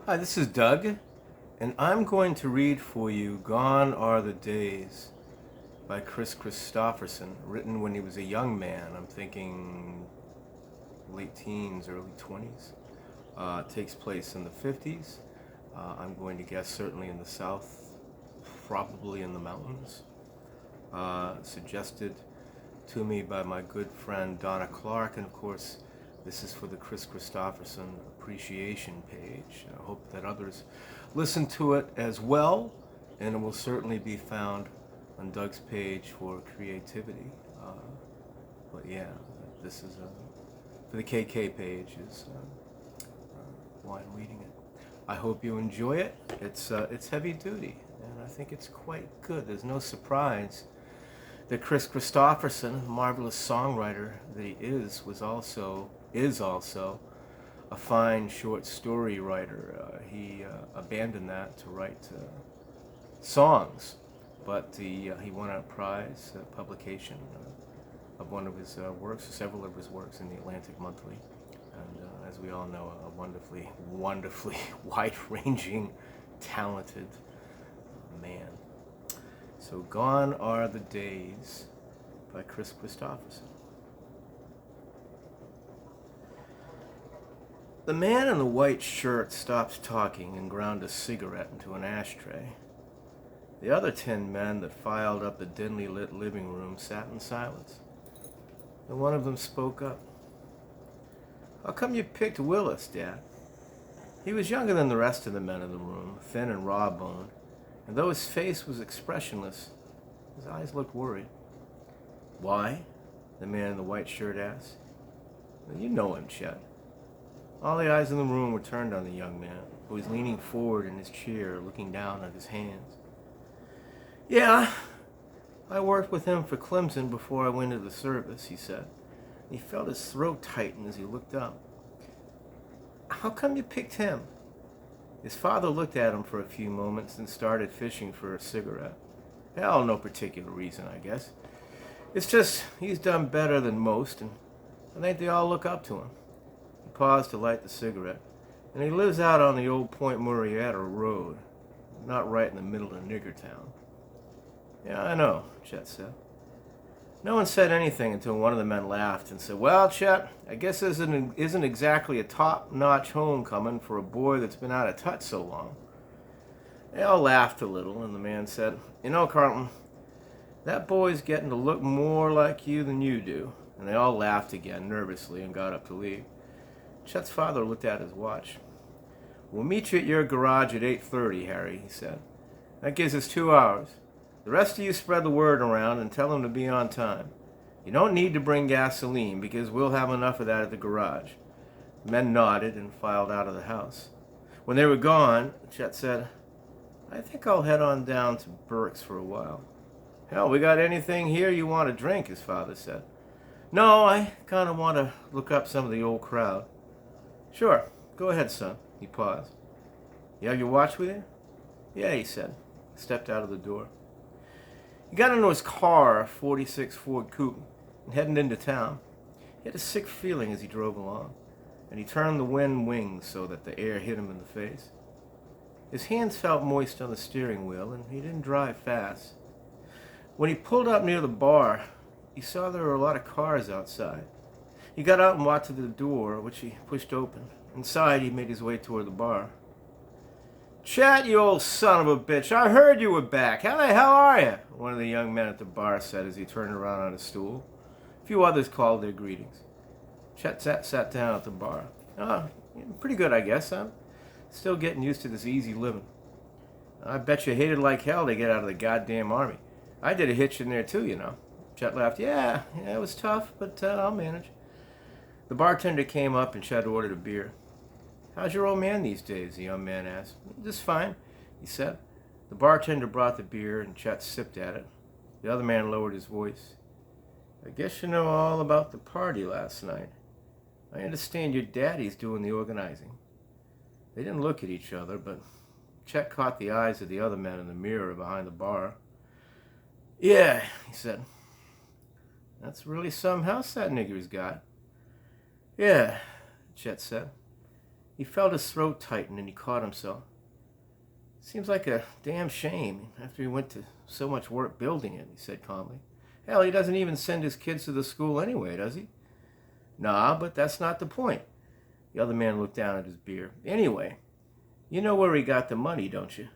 Hi, this is Doug, and I'm going to read for you Gone Are the Days by Kristofferson, written when he was a young man. I'm thinking late teens, early 20s. It takes place in the 50s. I'm going to guess certainly in the South, probably in the mountains. Suggested to me by my good friend Donna Clark, and of course, this is for the Kristofferson appreciation page. I hope that others listen to it as well, and it will certainly be found on Doug's page for creativity. But yeah, this is for the KK page is why I'm reading it. I hope you enjoy it. It's heavy duty, and I think it's quite good. There's no surprise that Kris Kristofferson, marvelous songwriter that he is also a fine short story writer. He abandoned that to write songs, but he won a prize publication of one of his works, several of his works in the Atlantic Monthly, and as we all know, a wonderfully wide-ranging, talented man. So Gone Are the Days by Kris Kristofferson. The man in the white shirt stopped talking and ground a cigarette into an ashtray. The other 10 men that filed up the dimly lit living room sat in silence. And one of them spoke up. "How come you picked Willis, Dad?" He was younger than the rest of the men in the room, thin and raw-boned, and though his face was expressionless, his eyes looked worried. "Why?" the man in the white shirt asked. "Well, you know him, Chet." All the eyes in the room were turned on the young man, who was leaning forward in his chair, looking down at his hands. "Yeah, I worked with him for Clemson before I went into the service," he said. He felt his throat tighten as he looked up. "How come you picked him?" His father looked at him for a few moments and started fishing for a cigarette. "Hell, no particular reason, I guess. It's just he's done better than most, and I think they all look up to him." He paused to light the cigarette. "And he lives out on the old Point Murrieta road, not right in the middle of Niggertown." "Yeah, I know," Chet said. No one said anything until one of the men laughed and said, "Well, Chet, I guess this isn't exactly a top-notch homecoming for a boy that's been out of touch so long." They all laughed a little, and the man said, "You know, Carlton, that boy's getting to look more like you than you do." And they all laughed again, nervously, and got up to leave. Chet's father looked at his watch. "We'll meet you at your garage at 8:30, Harry," he said. "That gives us 2 hours. The rest of you spread the word around and tell them to be on time. You don't need to bring gasoline because we'll have enough of that at the garage." The men nodded and filed out of the house. When they were gone, Chet said, "I think I'll head on down to Burke's for a while." "Hell, we got anything here you want to drink?" his father said. "No, I kind of want to look up some of the old crowd." "Sure, go ahead, son." He paused. "You have your watch with you?" "Yeah," he said. He stepped out of the door. He got into his car, a 46 Ford Coupe, and headed into town. He had a sick feeling as he drove along, and he turned the wind wings so that the air hit him in the face. His hands felt moist on the steering wheel, and he didn't drive fast. When he pulled up near the bar, he saw there were a lot of cars outside. He got out and walked to the door, which he pushed open. Inside, he made his way toward the bar. "Chet, you old son of a bitch, I heard you were back. How the hell are you?" one of the young men at the bar said as he turned around on his stool. A few others called their greetings. Chet sat down at the bar. "Oh, pretty good, I guess. I'm still getting used to this easy living." "I bet you hated like hell to get out of the goddamn army. I did a hitch in there too, you know." Chet laughed. Yeah, it was tough, but I'll manage." The bartender came up and Chet ordered a beer. "How's your old man these days?" the young man asked. "Just fine," he said. The bartender brought the beer and Chet sipped at it. The other man lowered his voice. "I guess you know all about the party last night. I understand your daddy's doing the organizing." They didn't look at each other, but Chet caught the eyes of the other man in the mirror behind the bar. "Yeah," he said. "That's really some house that nigger's got." "Yeah," Chet said. He He felt his throat tighten and he caught himself. Seems like a damn shame after he went to so much work building it, he said calmly. Hell, he doesn't even send his kids to the school anyway, does he? Nah, but that's not the point. The other man looked down at his beer. Anyway, you know where he got the money, don't you?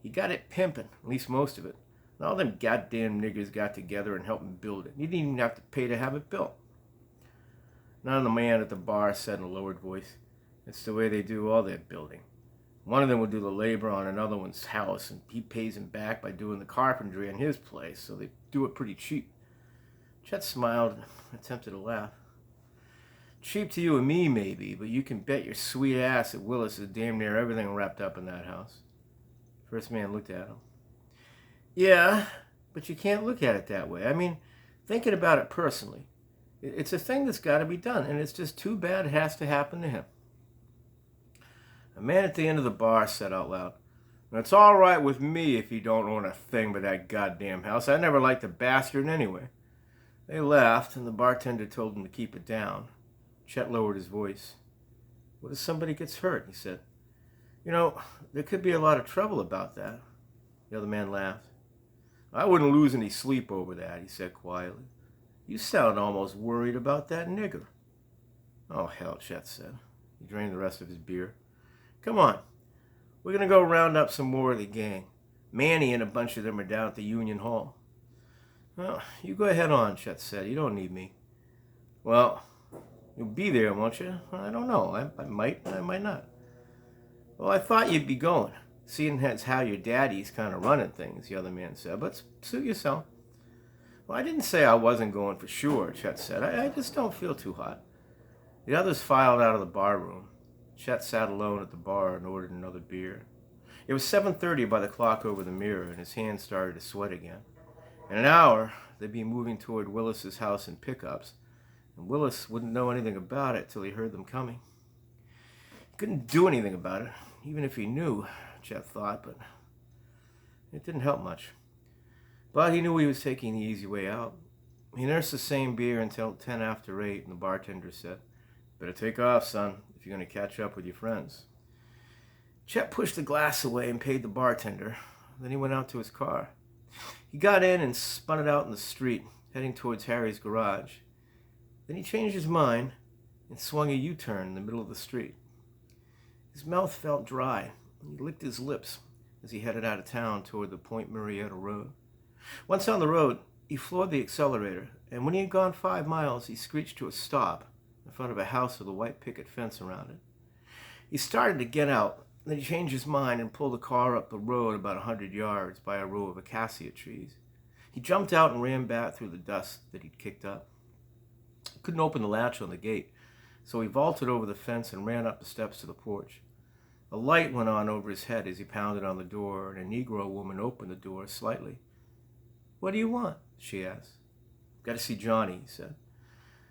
He got it pimping, at least most of it. And all them goddamn niggers got together and helped him build it. He didn't even have to pay to have it built. None of the man at the bar said in a lowered voice, it's the way they do all their building. One of them will do the labor on another one's house, and he pays him back by doing the carpentry on his place, so they do it pretty cheap. Chet smiled and attempted to laugh. Cheap to you and me, maybe, but you can bet your sweet ass that Willis is damn near everything wrapped up in that house. First man looked at him. Yeah, but you can't look at it that way. I mean, thinking about it personally, it's a thing that's got to be done, and it's just too bad it has to happen to him. A man at the end of the bar said out loud, it's all right with me if you don't own a thing but that goddamn house. I never liked the bastard anyway. They laughed, and the bartender told him to keep it down. Chet lowered his voice. What if somebody gets hurt? He said. You know, there could be a lot of trouble about that. The other man laughed. I wouldn't lose any sleep over that, he said quietly. You sound almost worried about that nigger. Oh, hell, Chet said. He drained the rest of his beer. Come on. We're going to go round up some more of the gang. Manny and a bunch of them are down at the Union Hall. Well, you go ahead on, Chet said. You don't need me. Well, you'll be there, won't you? I don't know. I might, I might not. Well, I thought you'd be going, seeing as how your daddy's kind of running things, the other man said. But suit yourself. Well, I didn't say I wasn't going for sure, Chet said. I just don't feel too hot. The others filed out of the bar room. Chet sat alone at the bar and ordered another beer. It was 7:30 by the clock over the mirror, and his hands started to sweat again. In an hour, they'd be moving toward Willis's house in pickups, and Willis wouldn't know anything about it till he heard them coming. He couldn't do anything about it, even if he knew, Chet thought, but it didn't help much. But he knew he was taking the easy way out. He nursed the same beer until 10 after 8, and the bartender said, Better take off, son, if you're going to catch up with your friends. Chet pushed the glass away and paid the bartender. Then he went out to his car. He got in and spun it out in the street, heading towards Harry's garage. Then he changed his mind and swung a U-turn in the middle of the street. His mouth felt dry, and he licked his lips as he headed out of town toward the Point Marietta Road. Once on the road, he floored the accelerator, and when he had gone 5 miles, he screeched to a stop in front of a house with a white picket fence around it. He started to get out, then he changed his mind and pulled the car up the road about 100 yards by a row of acacia trees. He jumped out and ran back through the dust that he'd kicked up. He couldn't open the latch on the gate, so he vaulted over the fence and ran up the steps to the porch. A light went on over his head as he pounded on the door, and a Negro woman opened the door slightly. What do you want? She asked. Got to see Johnny, he said.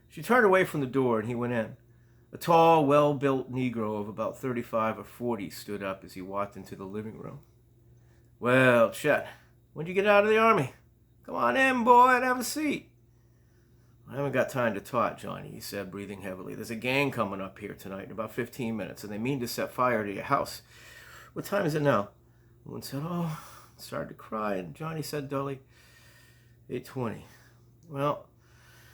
She turned away from the door, and he went in. A tall, well-built Negro of about 35 or 40 stood up as he walked into the living room. Well, Chet, when'd you get out of the Army? Come on in, boy, and have a seat. I haven't got time to talk, Johnny, he said, breathing heavily. There's a gang coming up here tonight in about 15 minutes, and they mean to set fire to your house. What time is it now? The woman said, oh, I started to cry, and Johnny said dully, 8:20. Well,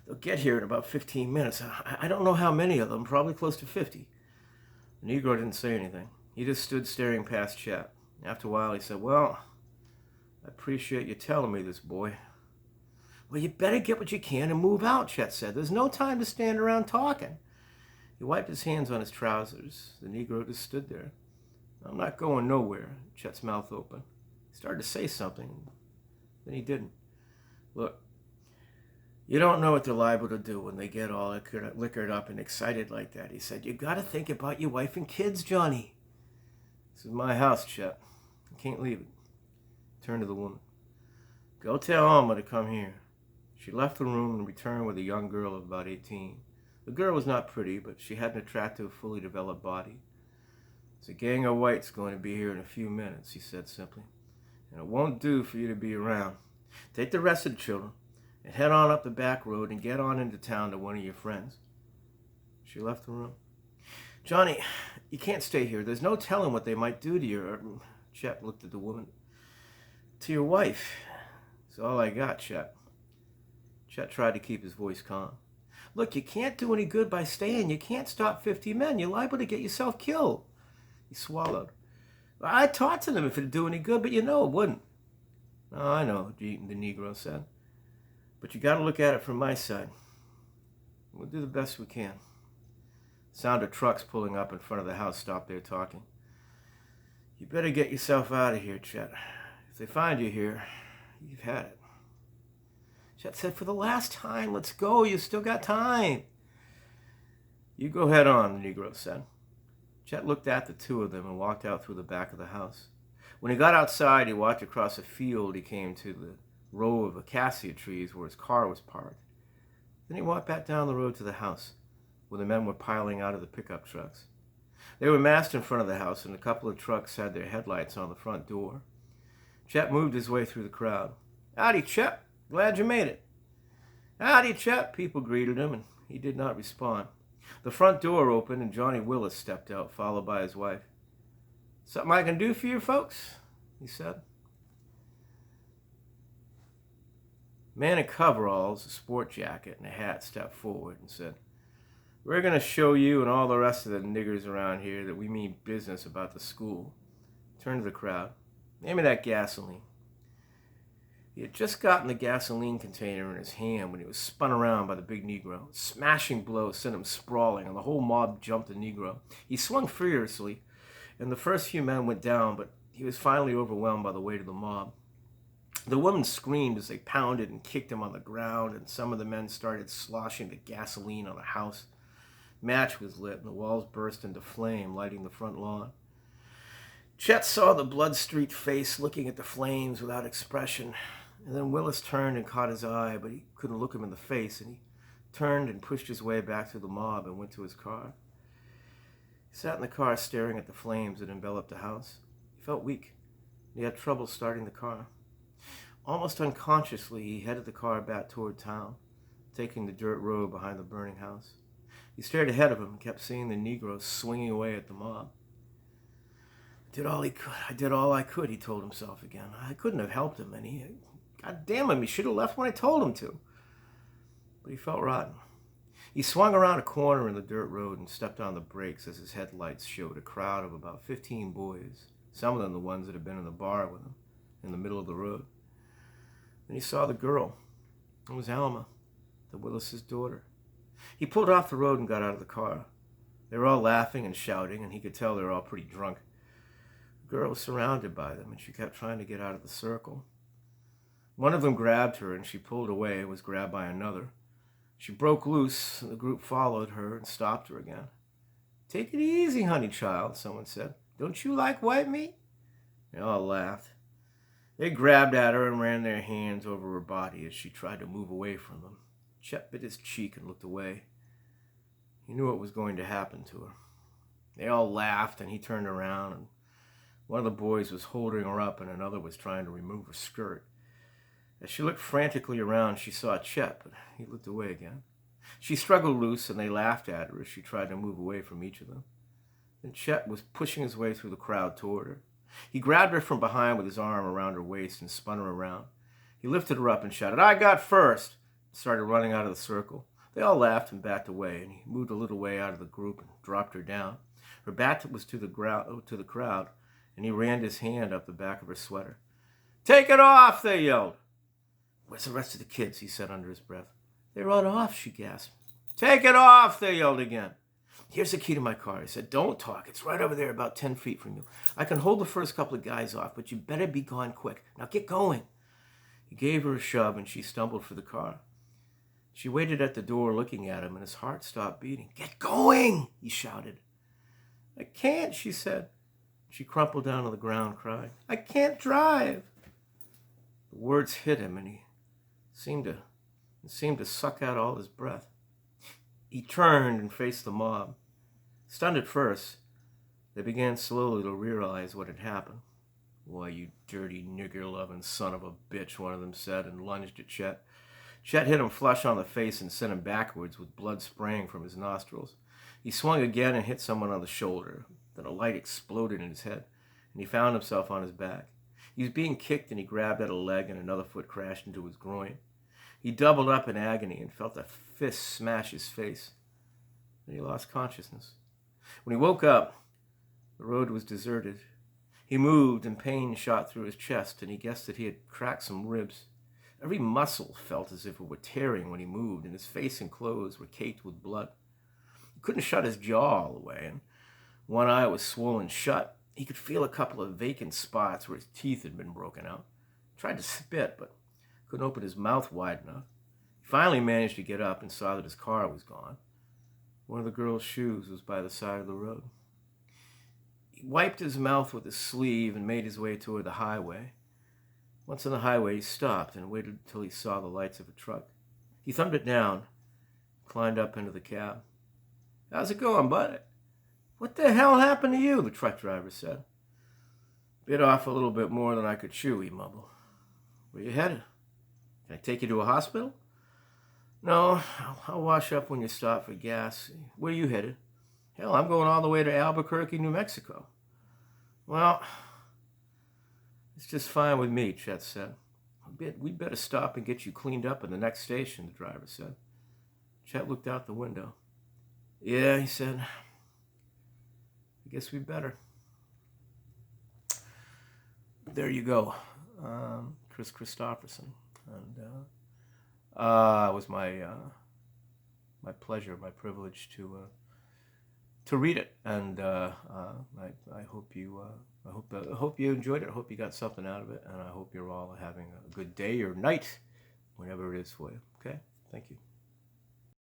they'll get here in about 15 minutes. I don't know how many of them, probably close to 50. The Negro didn't say anything. He just stood staring past Chet. After a while, he said, well, I appreciate you telling me this, boy. Well, you better get what you can and move out, Chet said. There's no time to stand around talking. He wiped his hands on his trousers. The Negro just stood there. I'm not going nowhere, Chet's mouth open. He started to say something, then he didn't. Look, you don't know what they're liable to do when they get all liquored up and excited like that, he said. You got to think about your wife and kids, Johnny. This is my house, Chet. I can't leave it. Turned to the woman. Go tell Alma to come here. She left the room and returned with a young girl of about 18. The girl was not pretty, but she had an attractive, fully developed body. There's a gang of whites going to be here in a few minutes, he said simply. And it won't do for you to be around. Take the rest of the children and head on up the back road and get on into town to one of your friends. She left the room. Johnny, You can't stay here. There's no telling what they might do to you. Chet looked at the woman. To your wife. It's all I got, Chet. Chet tried to keep his voice calm. Look, you can't do any good by staying. You can't stop 50 men. You're liable to get yourself killed. He swallowed. I talked to them if it'd do any good, but you know it wouldn't. Oh, I know, the Negro said. But you got to look at it from my side. We'll do the best we can. The sound of trucks pulling up in front of the house stopped their talking. You better get yourself out of here, Chet. If they find you here, you've had it. Chet said, for the last time, let's go. You still got time. You go head on, the Negro said. Chet looked at the two of them and walked out through the back of the house. When he got outside, he walked across a field. He came to the row of acacia trees where his car was parked. Then he walked back down the road to the house, where the men were piling out of the pickup trucks. They were massed in front of the house, and a couple of trucks had their headlights on the front door. Chet moved his way through the crowd. Howdy, Chet. Glad you made it. Howdy, Chet. People greeted him, and he did not respond. The front door opened, and Johnny Willis stepped out, followed by his wife. Something I can do for you folks? He said. A man in coveralls, a sport jacket, and a hat stepped forward and said, we're going to show you and all the rest of the niggers around here that we mean business about the school. Turned to the crowd. Hand me that gasoline. He had just gotten the gasoline container in his hand when he was spun around by the big Negro. A smashing blow sent him sprawling, and the whole mob jumped the Negro. He swung furiously, and the first few men went down, but he was finally overwhelmed by the weight of the mob. The woman screamed as they pounded and kicked him on the ground, and some of the men started sloshing the gasoline on the house. Match was lit, and the walls burst into flame, lighting the front lawn. Chet saw the blood-streaked face looking at the flames without expression, and then Willis turned and caught his eye, but he couldn't look him in the face, and he turned and pushed his way back through the mob and went to his car. He sat in the car staring at the flames that enveloped the house. He felt weak. He had trouble starting the car. Almost unconsciously, he headed the car back toward town, taking the dirt road behind the burning house. He stared ahead of him and kept seeing the Negroes swinging away at the mob. I did all I could, he told himself again. I couldn't have helped him, and God damn him, he should have left when I told him to. But he felt rotten. He swung around a corner in the dirt road and stepped on the brakes as his headlights showed a crowd of about 15 boys, some of them the ones that had been in the bar with him, in the middle of the road. Then he saw the girl. It was Alma, the Willis's daughter. He pulled off the road and got out of the car. They were all laughing and shouting, and he could tell they were all pretty drunk. The girl was surrounded by them, and she kept trying to get out of the circle. One of them grabbed her, and she pulled away and was grabbed by another. She broke loose, and the group followed her and stopped her again. Take it easy, honey child, someone said. Don't you like white meat? They all laughed. They grabbed at her and ran their hands over her body as she tried to move away from them. Chet bit his cheek and looked away. He knew what was going to happen to her. They all laughed, and he turned around, and one of the boys was holding her up, and another was trying to remove her skirt. As she looked frantically around, she saw Chet, but he looked away again. She struggled loose, and they laughed at her as she tried to move away from each of them. Then Chet was pushing his way through the crowd toward her. He grabbed her from behind with his arm around her waist and spun her around. He lifted her up and shouted, I got first! Started running out of the circle. They all laughed and backed away, and he moved a little way out of the group and dropped her down. Her back was to the crowd, and he ran his hand up the back of her sweater. Take it off, they yelled. Where's the rest of the kids? He said under his breath. They run off, she gasped. Take it off, they yelled again. Here's the key to my car, he said. Don't talk. It's right over there about 10 feet from you. I can hold the first couple of guys off, but you better be gone quick. Now get going. He gave her a shove, and she stumbled for the car. She waited at the door looking at him, and his heart stopped beating. Get going, he shouted. I can't, she said. She crumpled down to the ground, crying. I can't drive. The words hit him, and it seemed to suck out all his breath. He turned and faced the mob. Stunned at first, they began slowly to realize what had happened. Why, you dirty nigger-loving son of a bitch, one of them said, and lunged at Chet. Chet hit him flush on the face and sent him backwards with blood spraying from his nostrils. He swung again and hit someone on the shoulder. Then a light exploded in his head, and he found himself on his back. He was being kicked, and he grabbed at a leg, and another foot crashed into his groin. He doubled up in agony and felt a fist smash his face. Then he lost consciousness. When he woke up, the road was deserted. He moved, and pain shot through his chest, and he guessed that he had cracked some ribs. Every muscle felt as if it were tearing when he moved, and his face and clothes were caked with blood. He couldn't shut his jaw all the way, and one eye was swollen shut. He could feel a couple of vacant spots where his teeth had been broken out. He tried to spit, but couldn't open his mouth wide enough. He finally managed to get up and saw that his car was gone. One of the girl's shoes was by the side of the road. He wiped his mouth with his sleeve and made his way toward the highway. Once on the highway, he stopped and waited until he saw the lights of a truck. He thumbed it down, climbed up into the cab. "How's it going, bud?" "What the hell happened to you?" the truck driver said. "Bit off a little bit more than I could chew," he mumbled. "Where you headed? Can I take you to a hospital?" "No, I'll wash up when you stop for gas. Where you headed?" "Hell, I'm going all the way to Albuquerque, New Mexico." "Well, it's just fine with me," Chet said. "We'd better stop and get you cleaned up at the next station," the driver said. Chet looked out the window. "Yeah," he said. "I guess we better." There you go. Kris Kristofferson. And it was my pleasure, my privilege to read it, and I hope you enjoyed it. I hope you got something out of it, and I hope you're all having a good day or night, whenever it is for you. Okay, thank you.